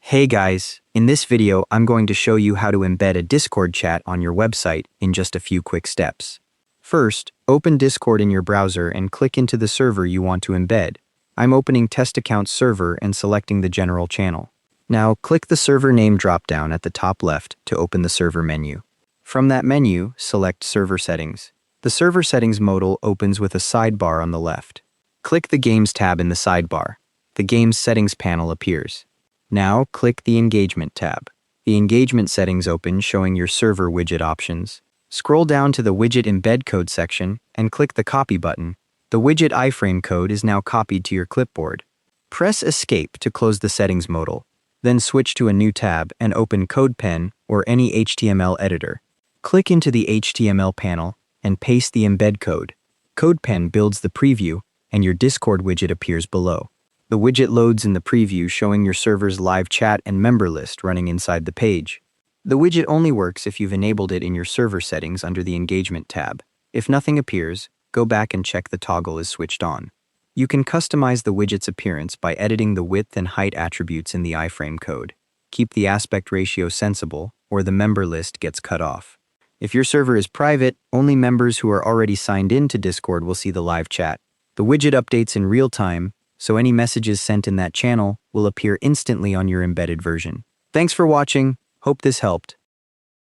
Hey guys, in this video I'm going to show you how to embed a Discord chat on your website in just a few quick steps. First, open Discord in your browser and click into the server you want to embed. I'm opening Test Account Server and selecting the general channel. Now click the server name dropdown at the top left to open the server menu. From that menu, select Server Settings. The Server Settings modal opens with a sidebar on the left. Click the Games tab in the sidebar. The Games Settings panel appears. Now, click the Engagement tab. The Engagement settings open showing your server widget options. Scroll down to the Widget Embed Code section and click the Copy button. The widget iframe code is now copied to your clipboard. Press Escape to close the settings modal. Then switch to a new tab and open CodePen or any HTML editor. Click into the HTML panel and paste the embed code. CodePen builds the preview and your Discord widget appears below. The widget loads in the preview showing your server's live chat and member list running inside the page. The widget only works if you've enabled it in your server settings under the Engagement tab. If nothing appears, go back and check the toggle is switched on. You can customize the widget's appearance by editing the width and height attributes in the iframe code. Keep the aspect ratio sensible, or the member list gets cut off. If your server is private, only members who are already signed in to Discord will see the live chat. The widget updates in real time, so any messages sent in that channel will appear instantly on your embedded version. Thanks for watching. Hope this helped.